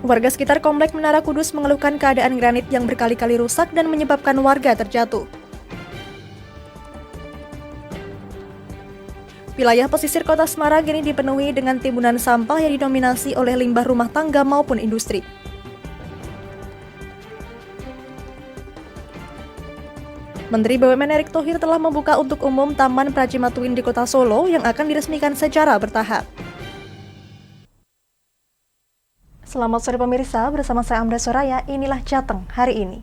Warga sekitar Komplek Menara Kudus mengeluhkan keadaan granit yang berkali-kali rusak dan menyebabkan warga terjatuh. Wilayah pesisir kota Semarang kini dipenuhi dengan timbunan sampah yang didominasi oleh limbah rumah tangga maupun industri. Menteri BUMN Erick Thohir telah membuka untuk umum Taman Pracimatuin di Kota Solo yang akan diresmikan secara bertahap. Selamat sore pemirsa, bersama saya Amda Soraya, inilah Jateng hari ini.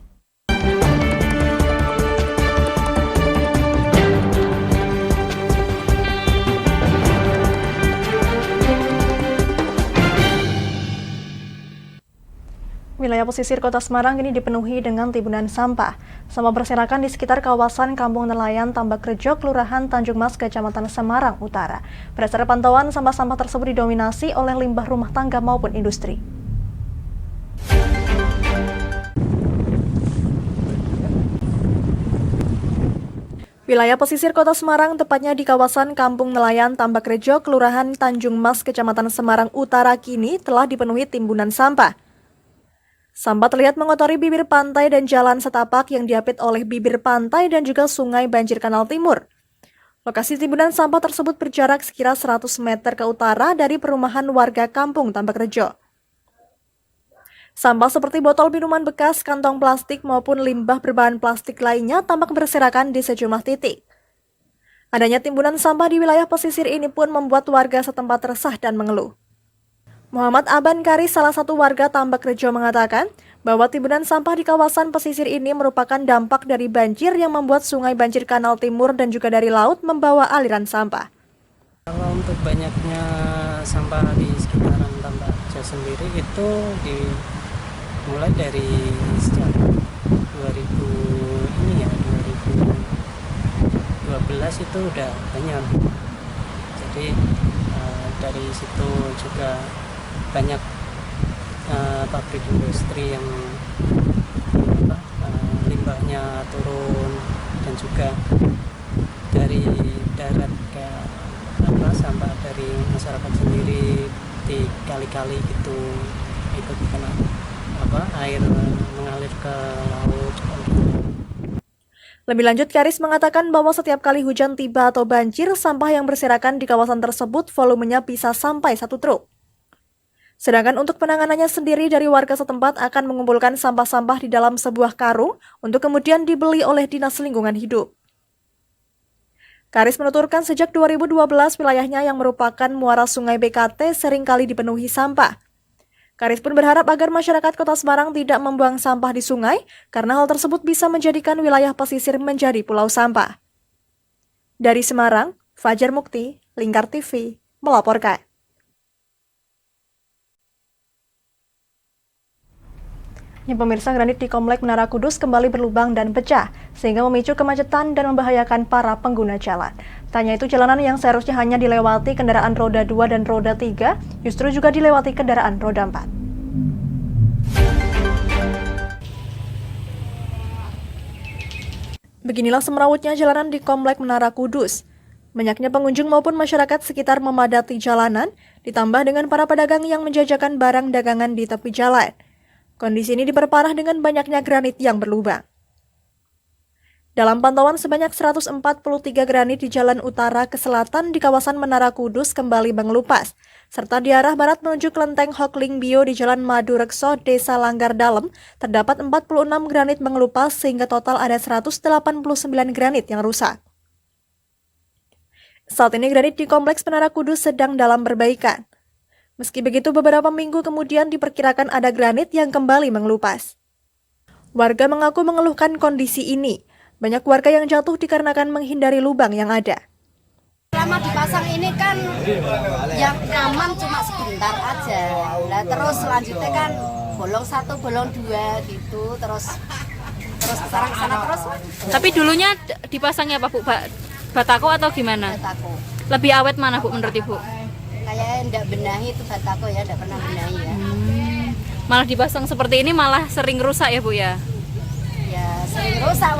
Wilayah pesisir kota Semarang ini dipenuhi dengan timbunan sampah. Sampah berserakan di sekitar kawasan Kampung Nelayan Tambak Rejo, Kelurahan Tanjung Mas, Kecamatan Semarang Utara. Berdasarkan pantauan, sampah-sampah tersebut didominasi oleh limbah rumah tangga maupun industri. Wilayah pesisir kota Semarang, tepatnya di kawasan Kampung Nelayan Tambak Rejo, Kelurahan Tanjung Mas, Kecamatan Semarang Utara kini telah dipenuhi timbunan sampah. Sampah terlihat mengotori bibir pantai dan jalan setapak yang diapit oleh bibir pantai dan juga sungai Banjir Kanal Timur. Lokasi timbunan sampah tersebut berjarak sekira 100 meter ke utara dari perumahan warga Kampung Tambak Rejo. Sampah seperti botol minuman bekas, kantong plastik maupun limbah berbahan plastik lainnya tampak berserakan di sejumlah titik. Adanya timbunan sampah di wilayah pesisir ini pun membuat warga setempat resah dan mengeluh. Muhammad Aban Karis, salah satu warga Tambak Rejo, mengatakan bahwa timbunan sampah di kawasan pesisir ini merupakan dampak dari banjir yang membuat sungai Banjir Kanal Timur dan juga dari laut membawa aliran sampah. Kalau untuk banyaknya sampah di sekitaran Tambak Rejo sendiri itu mulai dari sejak 2012 itu udah banyak. Jadi dari situ juga banyak pabrik industri yang limbahnya turun, dan juga dari darat ke sampah dari masyarakat sendiri di kali-kali itu ikut kena air mengalir ke laut. Lebih lanjut, Karis mengatakan bahwa setiap kali hujan tiba atau banjir, sampah yang berserakan di kawasan tersebut volumenya bisa sampai 1 truk. Sedangkan untuk penanganannya sendiri, dari warga setempat akan mengumpulkan sampah-sampah di dalam sebuah karung untuk kemudian dibeli oleh Dinas Lingkungan Hidup. Karis menuturkan sejak 2012 wilayahnya yang merupakan muara sungai BKT seringkali dipenuhi sampah. Karis pun berharap agar masyarakat Kota Semarang tidak membuang sampah di sungai, karena hal tersebut bisa menjadikan wilayah pesisir menjadi pulau sampah. Dari Semarang, Fajar Mukti, Lingkar TV, melaporkan. Pemirsa, granit di Komplek Menara Kudus kembali berlubang dan pecah, sehingga memicu kemacetan dan membahayakan para pengguna jalan. Tanya itu, jalanan yang seharusnya hanya dilewati kendaraan roda 2 dan roda 3, justru juga dilewati kendaraan roda 4. Beginilah semrawutnya jalanan di Komplek Menara Kudus. Banyaknya pengunjung maupun masyarakat sekitar memadati jalanan, ditambah dengan para pedagang yang menjajakan barang dagangan di tepi jalan. Kondisi ini diperparah dengan banyaknya granit yang berlubang. Dalam pantauan, sebanyak 143 granit di jalan utara ke selatan di kawasan Menara Kudus kembali mengelupas, serta di arah barat menuju Kelenteng Hokling Bio di Jalan Madu Rekso, Desa Langgar Dalem, terdapat 46 granit mengelupas sehingga total ada 189 granit yang rusak. Saat ini granit di Kompleks Menara Kudus sedang dalam perbaikan. Meski begitu, beberapa minggu kemudian diperkirakan ada granit yang kembali mengelupas. Warga mengaku mengeluhkan kondisi ini. Banyak warga yang jatuh dikarenakan menghindari lubang yang ada. Selama dipasang ini kan yang aman cuma sebentar aja. Nah, terus selanjutnya kan bolong 1, bolong 2 gitu, terus sekarang ke sana terus. Tapi dulunya dipasangnya apa, Bu? Batako atau gimana? Batako. Lebih awet mana, Bu, menurut Ibu? Kayaknya enggak benahi itu batako ya, enggak pernah benahi ya. Malah dipasang seperti ini malah sering rusak ya, Bu ya? Ya sering rusak,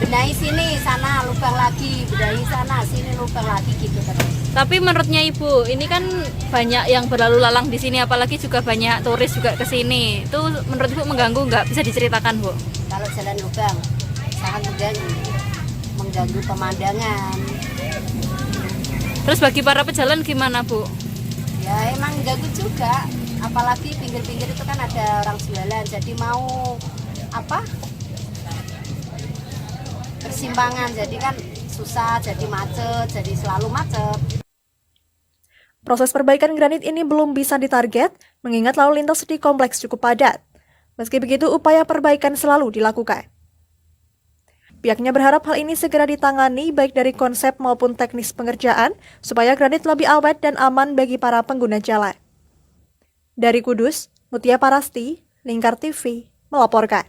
benahi sini sana lubang lagi, benahi sana sini lubang lagi gitu terus. Tapi menurutnya Ibu, ini kan banyak yang berlalu lalang di sini, apalagi juga banyak turis juga ke sini. Itu menurut Ibu mengganggu nggak? Bisa diceritakan, Bu? Kalau jalan lubang sangat mengganggu pemandangan. Terus bagi para pejalan gimana, Bu? Ya emang ganggu juga, apalagi pinggir-pinggir itu kan ada orang jualan, jadi mau apa persimpangan, jadi kan susah, jadi macet, jadi selalu macet. Proses perbaikan granit ini belum bisa ditarget, mengingat lalu lintas di kompleks cukup padat. Meski begitu, upaya perbaikan selalu dilakukan. Pihaknya berharap hal ini segera ditangani baik dari konsep maupun teknis pengerjaan, supaya granit lebih awet dan aman bagi para pengguna jalan. Dari Kudus, Mutia Parasti, Lingkar TV, melaporkan.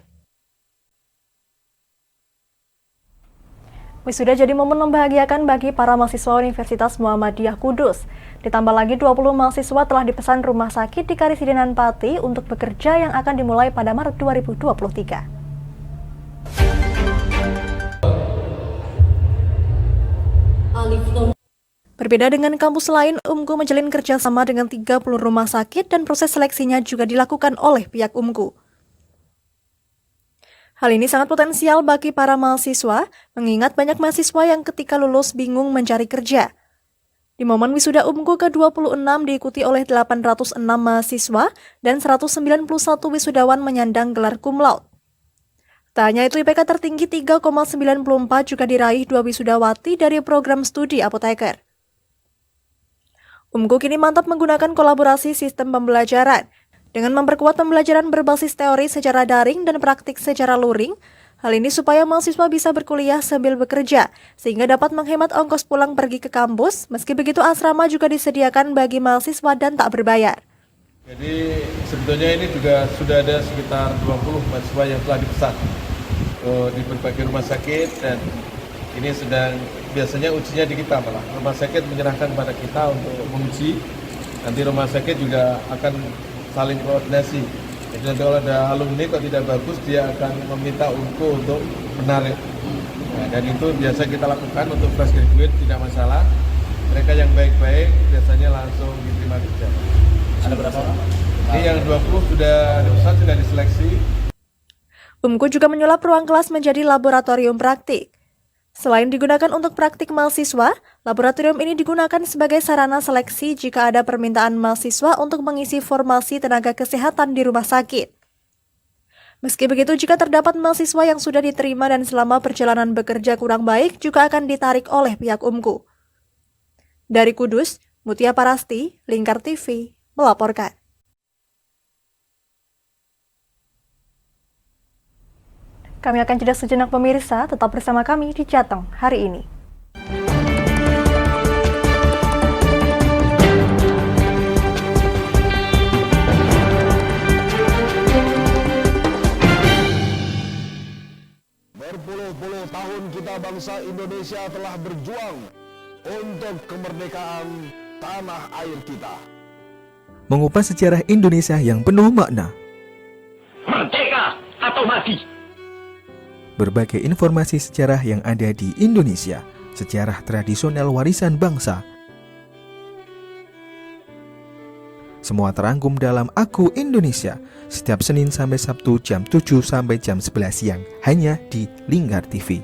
Wisuda jadi momen membahagiakan bagi para mahasiswa Universitas Muhammadiyah Kudus. Ditambah lagi 20 mahasiswa telah dipesan rumah sakit di Karisidenan Pati untuk bekerja yang akan dimulai pada Maret 2023. Berbeda dengan kampus lain, UMKU menjalin kerjasama dengan 30 rumah sakit dan proses seleksinya juga dilakukan oleh pihak UMKU. Hal ini sangat potensial bagi para mahasiswa, mengingat banyak mahasiswa yang ketika lulus bingung mencari kerja. Di momen wisuda UMKU ke-26 diikuti oleh 806 mahasiswa dan 191 wisudawan menyandang gelar cum laude. Tak hanya itu, IPK tertinggi 3,94 juga diraih 2 wisudawati dari program studi apoteker. UMKU kini mantap menggunakan kolaborasi sistem pembelajaran. Dengan memperkuat pembelajaran berbasis teori secara daring dan praktik secara luring, hal ini supaya mahasiswa bisa berkuliah sambil bekerja, sehingga dapat menghemat ongkos pulang pergi ke kampus, meski begitu asrama juga disediakan bagi mahasiswa dan tak berbayar. Jadi sebetulnya ini juga sudah ada sekitar 20 mahasiswa yang telah dipesan di berbagai rumah sakit, dan ini sedang biasanya ujinya di kita malah. Rumah sakit menyerahkan kepada kita untuk menguji, nanti rumah sakit juga akan saling koordinasi. Jadi nanti kalau ada alumni kok tidak bagus, dia akan meminta untuk menarik. Nah, dan itu biasa kita lakukan untuk fresh graduate, tidak masalah. Mereka yang baik-baik biasanya langsung diterima kerja. Ada berapa orang? Ini yang 20 sudah diseleksi. UMKU juga menyulap ruang kelas menjadi laboratorium praktik. Selain digunakan untuk praktik mahasiswa, laboratorium ini digunakan sebagai sarana seleksi jika ada permintaan mahasiswa untuk mengisi formasi tenaga kesehatan di rumah sakit. Meski begitu, jika terdapat mahasiswa yang sudah diterima dan selama perjalanan bekerja kurang baik, juga akan ditarik oleh pihak UMKU. Dari Kudus, Mutia Parasti, Lingkar TV, melaporkan. Kami akan jeda sejenak pemirsa, tetap bersama kami di Jateng hari ini. Berpuluh-puluh tahun kita bangsa Indonesia telah berjuang untuk kemerdekaan tanah air kita. Mengupas sejarah Indonesia yang penuh makna. Merdeka atau mati. Berbagai informasi sejarah yang ada di Indonesia, sejarah tradisional warisan bangsa. Semua terangkum dalam Aku Indonesia, setiap Senin sampai Sabtu jam 7 sampai jam 11 siang, hanya di Lingkar TV.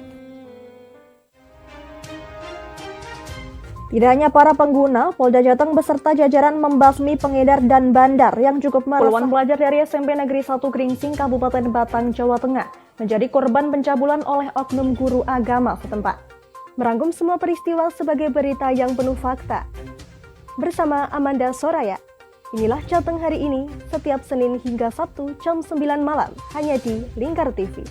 Tidak hanya para pengguna, Polda Jateng beserta jajaran membasmi pengedar dan bandar yang cukup meresahkan. Puluhan pelajar dari SMP Negeri 1 Gringsing, Kabupaten Batang, Jawa Tengah, menjadi korban pencabulan oleh oknum guru agama setempat. Merangkum semua peristiwa sebagai berita yang penuh fakta. Bersama Amanda Soraya, inilah Jateng hari ini, setiap Senin hingga Sabtu jam 9 malam, hanya di Lingkar TV.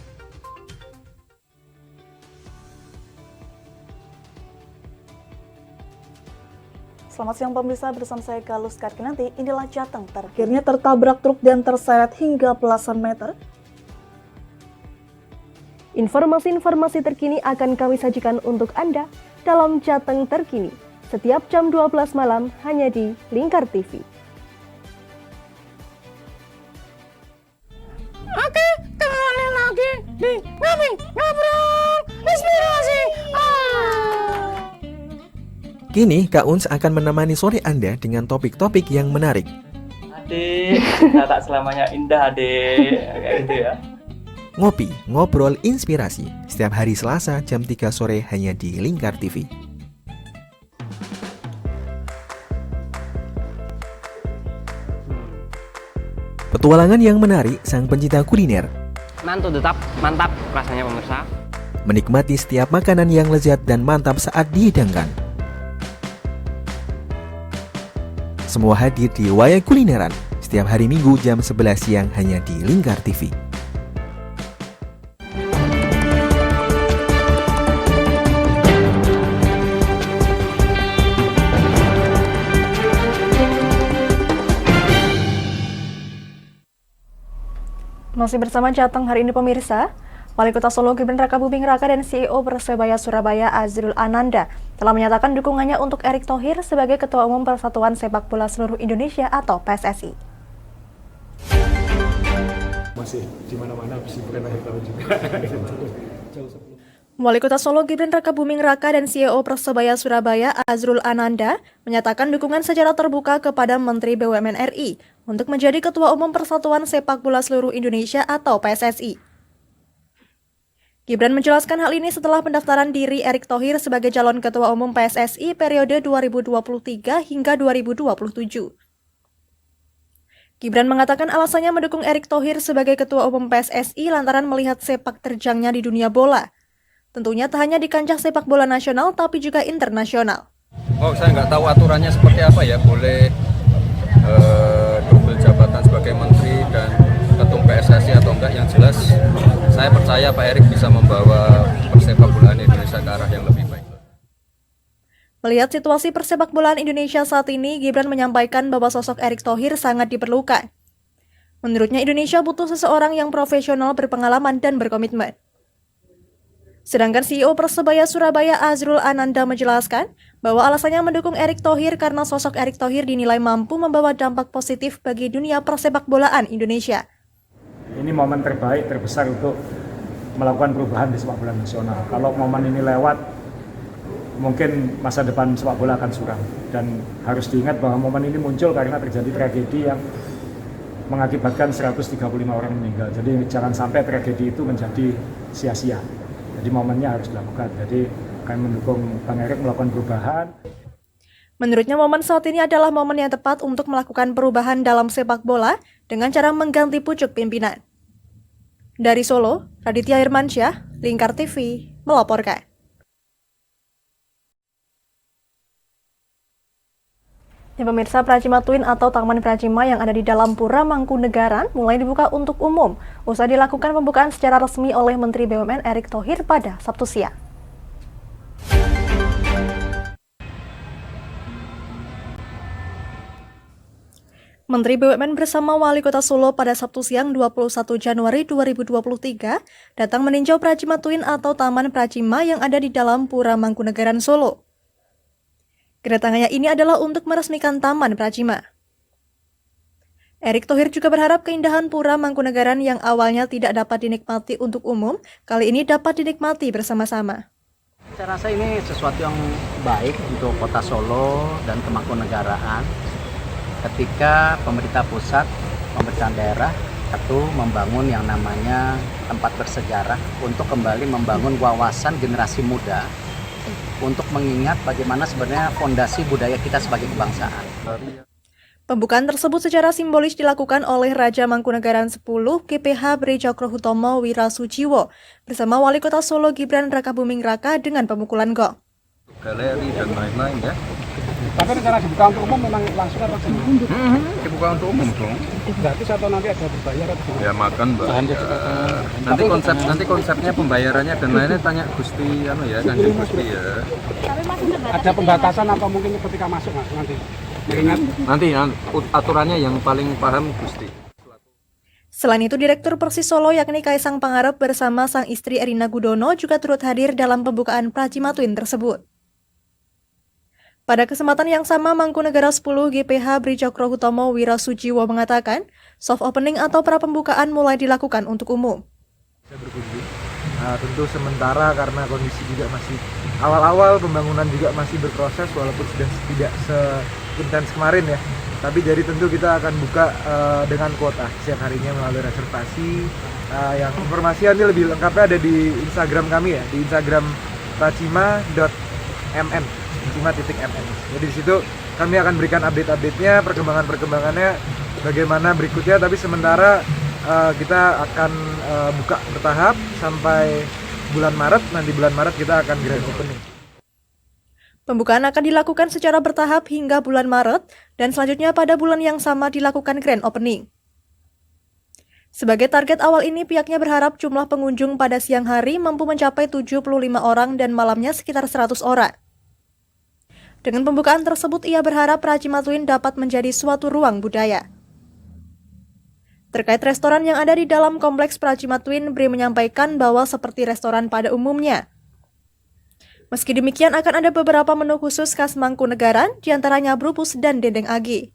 Selamat siang pemirsa, bersama saya Galus Karkinanti. Inilah Jateng akhirnya tertabrak truk dan terseret hingga belasan meter. Informasi-informasi terkini akan kami sajikan untuk Anda dalam Jateng Terkini, setiap jam 12 malam hanya di Lingkar TV. Oke, kembali lagi di Ngobrol Kini Kak Uns akan menemani sore Anda dengan topik-topik yang menarik. Adik, kita tak selamanya indah adik, kayak gitu ya. Ngopi, ngobrol, inspirasi. Setiap hari Selasa jam 3 sore hanya di Lingkar TV. Petualangan yang menarik sang pencinta kuliner. Mantul tetap, mantap rasanya pemirsa. Menikmati setiap makanan yang lezat dan mantap saat dihidangkan. Semua hadir di Wayai Kulineran setiap hari Minggu jam 11 siang hanya di Lingkar TV. Masih bersama Jateng hari ini pemirsa, Wali Kota Solo Gibran Rakabuming Raka dan CEO Persebaya Surabaya Azrul Ananda telah menyatakan dukungannya untuk Erick Thohir sebagai Ketua Umum Persatuan Sepak Bola Seluruh Indonesia atau PSSI. Masih di mana-mana bukan akhir tahun juga. Wali Kota Solo Gibran Rakabuming Raka dan CEO Persebaya Surabaya Azrul Ananda menyatakan dukungan secara terbuka kepada Menteri BUMN RI untuk menjadi Ketua Umum Persatuan Sepak Bola Seluruh Indonesia atau PSSI. Gibran menjelaskan hal ini setelah pendaftaran diri Erick Thohir sebagai calon Ketua Umum PSSI periode 2023 hingga 2027. Gibran mengatakan alasannya mendukung Erick Thohir sebagai Ketua Umum PSSI lantaran melihat sepak terjangnya di dunia bola. Tentunya tak hanya di kancah sepak bola nasional tapi juga internasional. Oh, saya nggak tahu aturannya seperti apa ya, boleh double jabatan sebagai menteri dan ketum PSSI atau enggak. Yang jelas saya percaya Pak Erick bisa membawa persepak bolaan Indonesia ke arah yang lebih baik. Melihat situasi persepak bolaan Indonesia saat ini, Gibran menyampaikan bahwa sosok Erick Thohir sangat diperlukan. Menurutnya Indonesia butuh seseorang yang profesional, berpengalaman, dan berkomitmen. Sedangkan CEO Persebaya Surabaya Azrul Ananda menjelaskan bahwa alasannya mendukung Erick Thohir karena sosok Erick Thohir dinilai mampu membawa dampak positif bagi dunia persepak bolaan Indonesia. Ini momen terbaik, terbesar untuk melakukan perubahan di sepak bola nasional. Kalau momen ini lewat, mungkin masa depan sepak bola akan suram. Dan harus diingat bahwa momen ini muncul karena terjadi tragedi yang mengakibatkan 135 orang meninggal. Jadi jangan sampai tragedi itu menjadi sia-sia. Jadi momennya harus dilakukan. Jadi akan mendukung Bang Erick melakukan perubahan. Menurutnya momen saat ini adalah momen yang tepat untuk melakukan perubahan dalam sepak bola dengan cara mengganti pucuk pimpinan. Dari Solo, Raditya Irmansyah, Lingkar TV, melaporkan. Ya pemirsa, Pracima Twin atau Taman Pracima yang ada di dalam Pura Mangkunegaran mulai dibuka untuk umum. Usai dilakukan pembukaan secara resmi oleh Menteri BUMN Erick Thohir pada Sabtu siang. Menteri BUMN bersama Wali Kota Solo pada Sabtu siang 21 Januari 2023 datang meninjau Pracima Twin atau Taman Pracima yang ada di dalam Pura Mangkunegaran Solo. Kedatangannya ini adalah untuk meresmikan Taman Pracima. Erick Thohir juga berharap keindahan Pura Mangkunegaran yang awalnya tidak dapat dinikmati untuk umum, kali ini dapat dinikmati bersama-sama. Saya rasa ini sesuatu yang baik untuk Kota Solo dan Kemangkunegaraan ketika pemerintah pusat, pemerintah daerah satu membangun yang namanya tempat bersejarah untuk kembali membangun wawasan generasi muda untuk mengingat bagaimana sebenarnya fondasi budaya kita sebagai kebangsaan. Pembukaan tersebut secara simbolis dilakukan oleh Raja Mangkunegaran 10 GPH Bri Cokrohutomo Wirasujiwo bersama Wali Kota Solo Gibran Rakabuming Raka dengan pemukulan gong. Galeri dan lain-lain ya. Tapi rencana dibuka untuk umum memang langsung atau Dibuka untuk umum dong. gratis atau nanti ada berbayar atau Ya makan Mbak. Ya. Nanti konsepnya pembayarannya dan lainnya tanya Gusti ya Kanjeng Gusti ya. ada pembatasan atau mungkin ketika masuk Mas nanti? Ingat Nanti aturannya yang paling paham Gusti. Selain itu, Direktur Persis Solo yakni Kaisang Pangarep bersama sang istri Erina Gudono juga turut hadir dalam pembukaan Pracima Twin tersebut. Pada kesempatan yang sama, Mangkunegara 10 GPH Bri Cokrohutomo Wirasujiwo mengatakan, soft opening atau pra-pembukaan mulai dilakukan untuk umum. saya berkunjung Tentu sementara karena kondisi juga masih awal-awal, pembangunan juga masih berproses walaupun sudah tidak seintens kemarin ya. Tapi jadi tentu kita akan buka dengan kuota siang harinya melalui reservasi. Yang informasi nanti lebih lengkapnya ada di Instagram kami ya, di Instagram pracima.mn, pracima.mn. Jadi di situ kami akan berikan update-update-nya, perkembangannya bagaimana berikutnya. Tapi sementara kita akan buka bertahap sampai bulan Maret. Nanti bulan Maret kita akan grand opening. Pembukaan akan dilakukan secara bertahap hingga bulan Maret dan selanjutnya pada bulan yang sama dilakukan grand opening. Sebagai target awal ini, pihaknya berharap jumlah pengunjung pada siang hari mampu mencapai 75 orang dan malamnya sekitar 100 orang. Dengan pembukaan tersebut, ia berharap Pracima Twin dapat menjadi suatu ruang budaya. Terkait restoran yang ada di dalam kompleks Pracima Twin, Bri menyampaikan bahwa seperti restoran pada umumnya. Meski demikian, akan ada beberapa menu khusus khas Mangkunegaran, diantaranya brupus dan dendeng agi.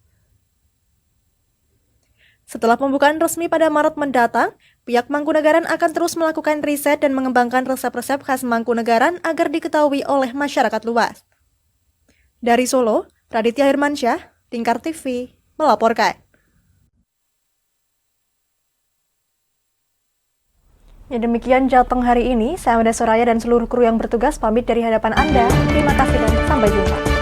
Setelah pembukaan resmi pada Maret mendatang, pihak Mangkunegaran akan terus melakukan riset dan mengembangkan resep-resep khas Mangkunegaran agar diketahui oleh masyarakat luas. Dari Solo, Raditya Hirmansyah, Tingkar TV, melaporkan. Ya demikian Jateng hari ini, saya Amanda Soraya dan seluruh kru yang bertugas pamit dari hadapan Anda. Terima kasih dan sampai jumpa.